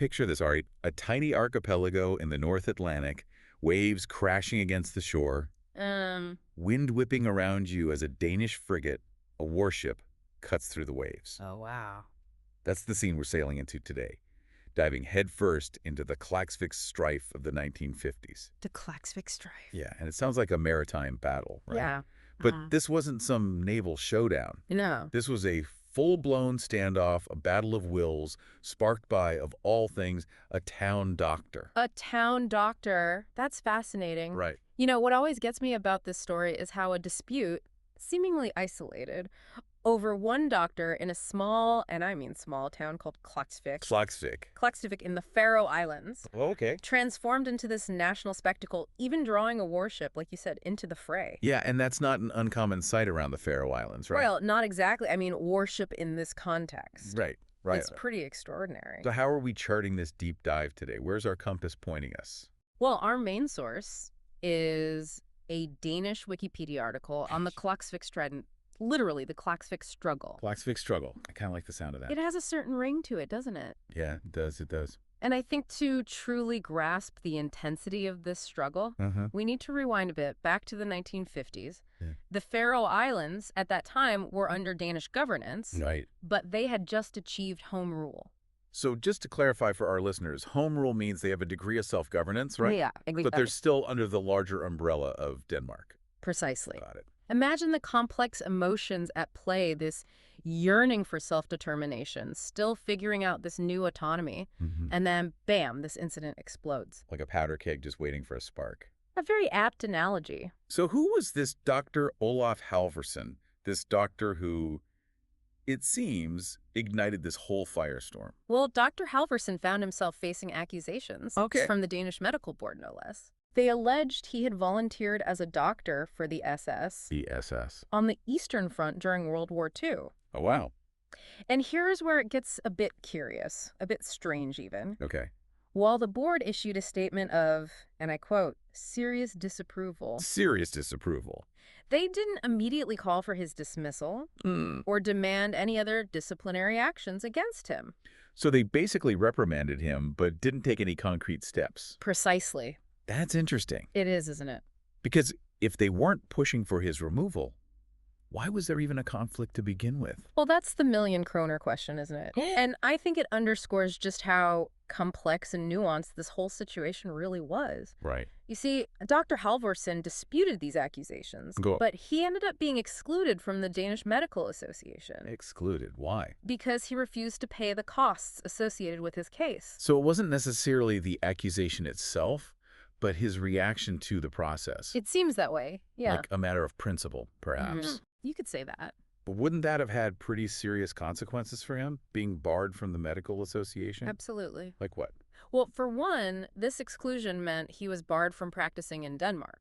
picture this, Ari. A tiny archipelago in the North Atlantic, waves crashing against the shore, wind whipping around you as a Danish frigate, a warship, cuts through the waves. Oh, wow. That's the scene we're sailing into today, diving headfirst into the Klaksvik strife of the 1950s. The Klaksvik strife. Yeah, and it sounds like a maritime battle, right? Yeah. But this wasn't some naval showdown. No. This was a full-blown standoff, a battle of wills, sparked by, of all things, a town doctor. A town doctor. That's fascinating. Right. You know, what always gets me about this story is how a dispute, seemingly isolated, over one doctor in a small, and I mean small, town called Klaksvik. Klaksvik in the Faroe Islands. Okay. Transformed into this national spectacle, even drawing a warship, like you said, into the fray. Yeah, and that's not an uncommon sight around the Faroe Islands, right? Well, not exactly. I mean, warship in this context. Right. It's pretty extraordinary. So how are we charting this deep dive today? Where's our compass pointing us? Well, our main source is a Danish Wikipedia article on the Klaksvik strident. Literally, the Klaksvik struggle. Klaksvik struggle. I kind of like the sound of that. It has a certain ring to it, doesn't it? Yeah, it does. It does. And I think to truly grasp the intensity of this struggle, we need to rewind a bit back to the 1950s. Yeah. The Faroe Islands at that time were under Danish governance, Right. but they had just achieved home rule. So just to clarify for our listeners, home rule means they have a degree of self-governance, right? Yeah, exactly. But they're still under the larger umbrella of Denmark. Precisely. Got it. Imagine the complex emotions at play, this yearning for self-determination, still figuring out this new autonomy, and then, bam, this incident explodes. Like a powder keg just waiting for a spark. A very apt analogy. So who was this Dr. Olaf Halvorsen, this doctor who, it seems, ignited this whole firestorm? Well, Dr. Halvorsen found himself facing accusations from the Danish Medical Board, no less. They alleged he had volunteered as a doctor for the SS. The SS. On the Eastern Front during World War II. Oh, wow. And here's where it gets a bit curious, a bit strange even. Okay. While the board issued a statement of, and I quote, serious disapproval. Serious disapproval. They didn't immediately call for his dismissal or demand any other disciplinary actions against him. So they basically reprimanded him, but didn't take any concrete steps. Precisely. That's interesting. It is, isn't it? Because if they weren't pushing for his removal, why was there even a conflict to begin with? Well, that's the million-kroner question, isn't it? And I think it underscores just how complex and nuanced this whole situation really was. Right. You see, Dr. Halvorsen disputed these accusations, but he ended up being excluded from the Danish Medical Association. Excluded? Why? Because he refused to pay the costs associated with his case. So it wasn't necessarily the accusation itself, but his reaction to the process. It seems that way, yeah. Like a matter of principle, perhaps. You could say that. But wouldn't that have had pretty serious consequences for him, being barred from the medical association? Absolutely. Like what? Well, for one, this exclusion meant he was barred from practicing in Denmark.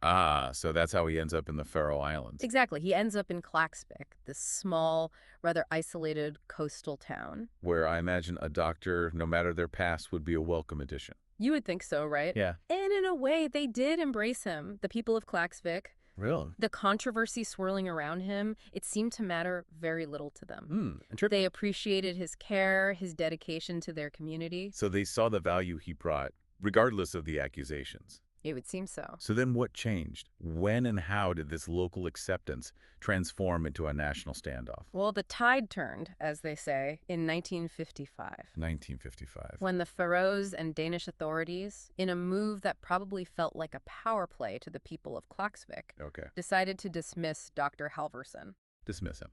Ah, so that's how he ends up in the Faroe Islands. Exactly. He ends up in Klaksvik, this small, rather isolated coastal town. Where I imagine a doctor, no matter their past, would be a welcome addition. You would think so, right? Yeah. And in a way, they did embrace him, the people of Klaksvik. Really? The controversy swirling around him, it seemed to matter very little to them. They appreciated his care, his dedication to their community. So they saw the value he brought, regardless of the accusations. It would seem so. So then what changed? When and how did this local acceptance transform into a national standoff? Well, the tide turned, as they say, in 1955. 1955. When the Faroes and Danish authorities, in a move that probably felt like a power play to the people of Klaksvik, decided to dismiss Dr. Halvorsen. Dismiss him.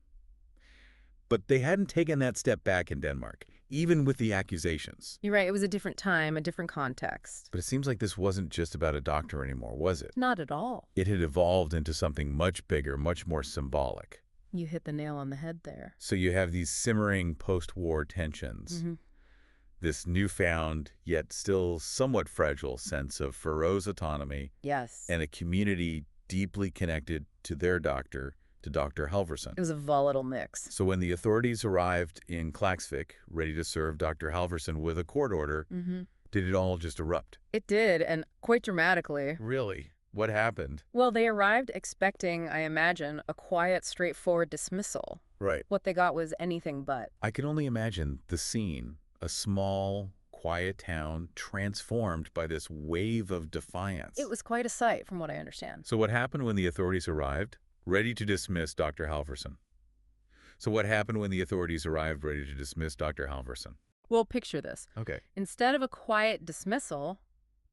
But they hadn't taken that step back in Denmark, even with the accusations. You're right. It was a different time, a different context. But it seems like this wasn't just about a doctor anymore, was it? Not at all. It had evolved into something much bigger, much more symbolic. You hit the nail on the head there. So you have these simmering post-war tensions. This newfound, yet still somewhat fragile sense of Faroes autonomy. Yes. And a community deeply connected to their doctor, to Dr. Halvorsen. It was a volatile mix. So when the authorities arrived in Klaksvik, ready to serve Dr. Halvorsen with a court order, did it all just erupt? It did, and quite dramatically. Really? What happened? Well, they arrived expecting, I imagine, a quiet, straightforward dismissal. Right. What they got was anything but. I can only imagine the scene. A small, quiet town transformed by this wave of defiance. It was quite a sight, from what I understand. So what happened when the authorities arrived? Ready to dismiss Dr. Halvorsen. So what happened when the authorities arrived ready to dismiss Dr. Halvorsen? Well, picture this. Okay. Instead of a quiet dismissal,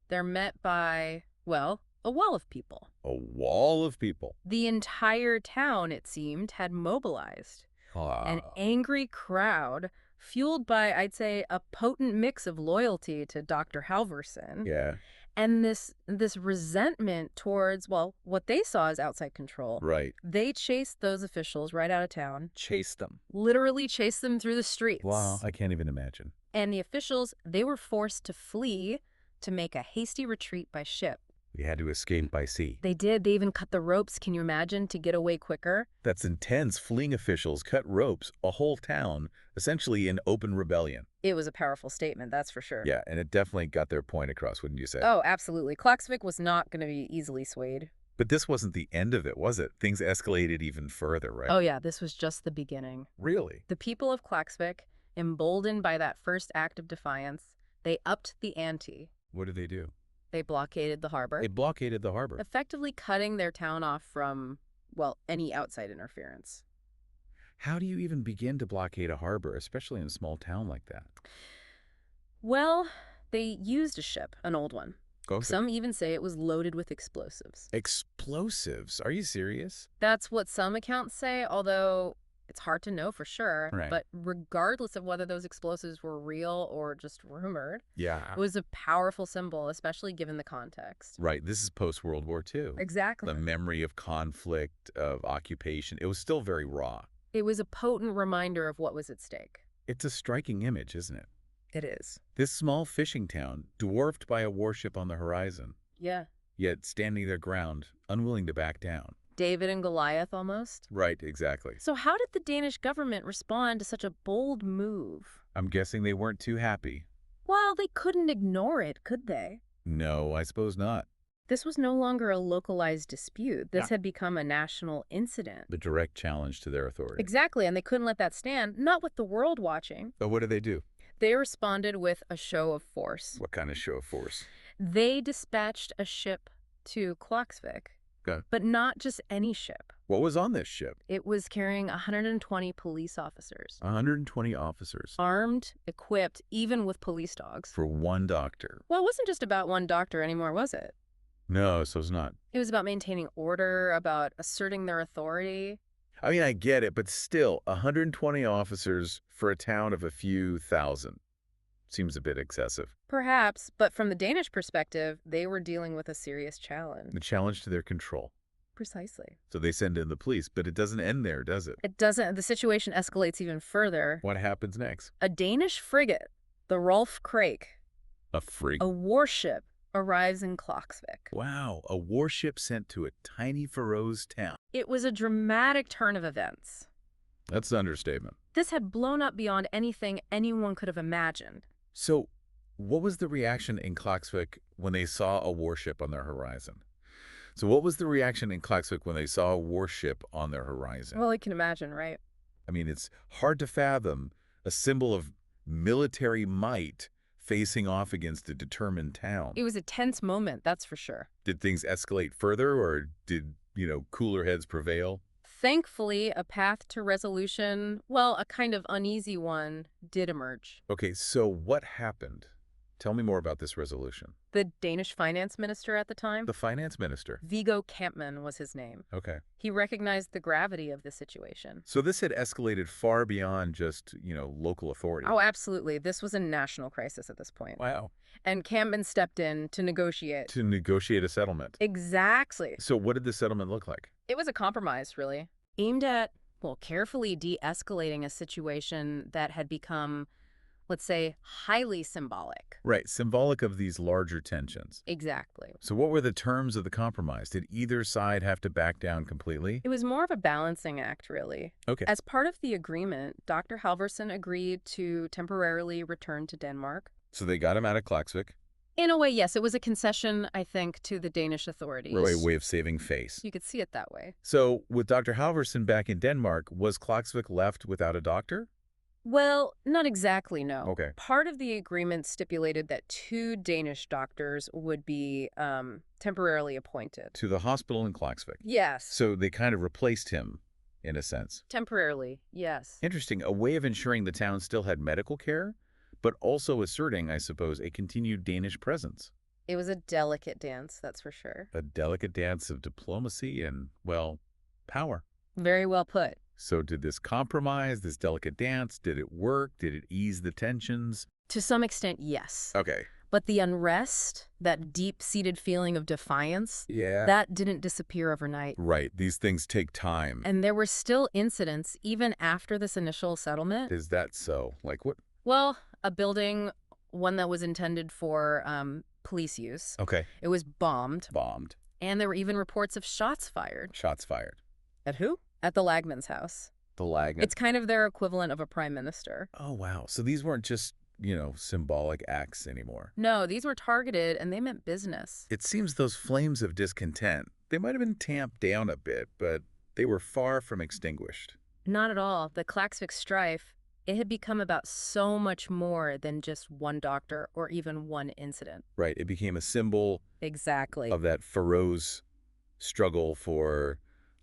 they're met by, well, a wall of people. A wall of people. The entire town, it seemed, had mobilized. An angry crowd, fueled by, I'd say, a potent mix of loyalty to Dr. Halvorsen. Yeah. And this resentment towards, well, what they saw as outside control. Right. They chased those officials right out of town. Chased them. Literally chased them through the streets. Wow, I can't even imagine. And the officials, they were forced to flee to make a hasty retreat by ship. We had to escape by sea. They did. They even cut the ropes, can you imagine, to get away quicker? That's intense. Fleeing officials cut ropes, a whole town, essentially in open rebellion. It was a powerful statement, that's for sure. Yeah, and it definitely got their point across, wouldn't you say? Oh, absolutely. Klaksvik was not going to be easily swayed. But this wasn't the end of it, was it? Things escalated even further, right? Oh yeah, this was just the beginning. Really? The people of Klaksvik, emboldened by that first act of defiance, they upped the ante. What did they do? They blockaded the harbor. They blockaded the harbor. Effectively cutting their town off from, well, any outside interference. How do you even begin to blockade a harbor, especially in a small town like that? Well, they used a ship, an old one. Okay. Some even say it was loaded with explosives. Explosives? Are you serious? That's what some accounts say, although it's hard to know for sure. Right. But regardless of whether those explosives were real or just rumored, Yeah. it was a powerful symbol, especially given the context. Right. This is post-World War II. Exactly. The memory of conflict, of occupation. It was still very raw. It was a potent reminder of what was at stake. It's a striking image, isn't it? It is. This small fishing town, dwarfed by a warship on the horizon, Yeah. yet standing their ground, unwilling to back down. David and Goliath, almost. Right, exactly. So how did the Danish government respond to such a bold move? I'm guessing they weren't too happy. Well, they couldn't ignore it, could they? No, I suppose not. This was no longer a localized dispute. This had become a national incident. The direct challenge to their authority. Exactly, and they couldn't let that stand, not with the world watching. So what did they do? They responded with a show of force. What kind of show of force? They dispatched a ship to Klaksvik, but not just any ship. What was on this ship? It was carrying 120 police officers. 120 officers. Armed, equipped, even with police dogs. For one doctor. Well, it wasn't just about one doctor anymore, was it? No, so it's not. It was about maintaining order, about asserting their authority. I mean, I get it, but still, 120 officers for a town of a few thousand. Seems a bit excessive. Perhaps, but from the Danish perspective, they were dealing with a serious challenge. The challenge to their control. Precisely. So they send in the police, but it doesn't end there, does it? It doesn't. The situation escalates even further. What happens next? A Danish frigate, the Rolf Krake, A frigate. a warship, arrives in Klaksvik. Wow, a warship sent to a tiny Faroese town. It was a dramatic turn of events. That's an understatement. This had blown up beyond anything anyone could have imagined. So, what was the reaction in Klaksvik when they saw a warship on their horizon? So what was the reaction in Klaksvik when they saw a warship on their horizon? Well, you can imagine, right? I mean, it's hard to fathom a symbol of military might facing off against a determined town. It was a tense moment, that's for sure. Did things escalate further, or did, cooler heads prevail? Thankfully, a path to resolution, well, a kind of uneasy one, did emerge. Okay, so what happened? Tell me more about this resolution. The Danish finance minister at the time? The finance minister? Viggo Kampmann was his name. Okay. He recognized the gravity of the situation. So this had escalated far beyond just, local authority. Oh, absolutely. This was a national crisis at this point. Wow. And Kampmann stepped in to negotiate. To negotiate a settlement. Exactly. So what did the settlement look like? It was a compromise, really. Aimed at, well, carefully de-escalating a situation that had become, let's say, highly symbolic. Right, symbolic of these larger tensions. Exactly. So what were the terms of the compromise? Did either side have to back down completely? It was more of a balancing act, really. Okay. As part of the agreement, Dr. Halvorsen agreed to temporarily return to Denmark. So they got him out of Klaksvik. In a way, yes. It was a concession, I think, to the Danish authorities. A way of saving face. You could see it that way. So with Dr. Halvorsen back in Denmark, was Klaksvik left without a doctor? Well, not exactly, no. Okay. Part of the agreement stipulated that 2 Danish doctors would be temporarily appointed. To the hospital in Klaksvik. Yes. So they kind of replaced him, in a sense. Temporarily, yes. Interesting. A way of ensuring the town still had medical care, but also asserting, I suppose, a continued Danish presence. It was a delicate dance, that's for sure. A delicate dance of diplomacy and, well, power. Very well put. So did this compromise, this delicate dance, did it work? Did it ease the tensions? To some extent, yes. Okay. But the unrest, that deep-seated feeling of defiance, Yeah. that didn't disappear overnight. Right. These things take time. And there were still incidents even after this initial settlement. Is that so? Like what? Well, a building, one that was intended for police use. Okay. It was bombed. Bombed. And there were even reports of shots fired. Shots fired. At who? At the Lagman's house. The lag. It's kind of their equivalent of a prime minister. Oh, wow. So these weren't just, symbolic acts anymore. No, these were targeted and they meant business. It seems those flames of discontent, they might have been tamped down a bit, but they were far from extinguished. Not at all. The Klaksvik strife, it had become about so much more than just one doctor or even one incident. Right. It became a symbol Exactly. of that Faroese struggle for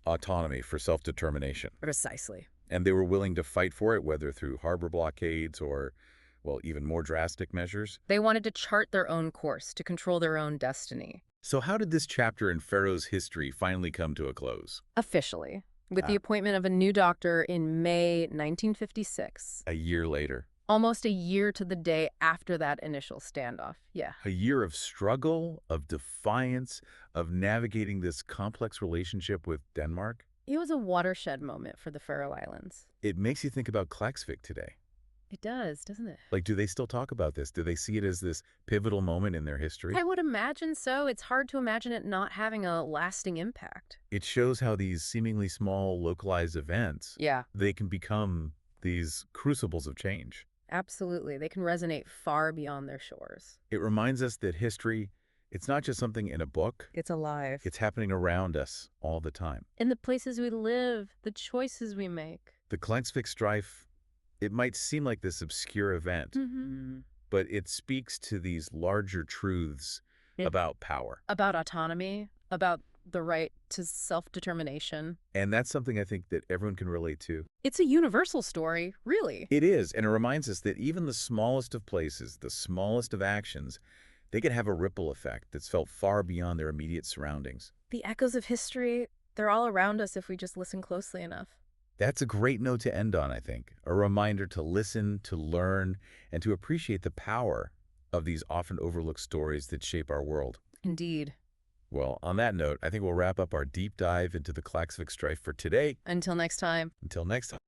autonomy, for self-determination. Precisely. And they were willing to fight for it, whether through harbor blockades or, well, even more drastic measures. They wanted to chart their own course, to control their own destiny. So how did this chapter in Faroese history finally come to a close? Officially, with the appointment of a new doctor in May 1956. A year later. Almost a year to the day after that initial standoff, yeah. A year of struggle, of defiance, of navigating this complex relationship with Denmark. It was a watershed moment for the Faroe Islands. It makes you think about Klaksvik today. It does, doesn't it? Like, do they still talk about this? Do they see it as this pivotal moment in their history? I would imagine so. It's hard to imagine it not having a lasting impact. It shows how these seemingly small, localized events, Yeah. they can become these crucibles of change. Absolutely. They can resonate far beyond their shores. It reminds us that history, it's not just something in a book. It's alive. It's happening around us all the time. In the places we live, the choices we make. The Klaksvik strife, it might seem like this obscure event, but it speaks to these larger truths about power. About autonomy, about the right to self-determination. And that's something I think that everyone can relate to. It's a universal story, really. It is, and it reminds us that even the smallest of places, the smallest of actions, they can have a ripple effect that's felt far beyond their immediate surroundings. The echoes of history, they're all around us if we just listen closely enough. That's a great note to end on, I think. A reminder to listen, to learn, and to appreciate the power of these often overlooked stories that shape our world. Indeed. Well, on that note, I think we'll wrap up our deep dive into the Klaksvik strife for today. Until next time. Until next time.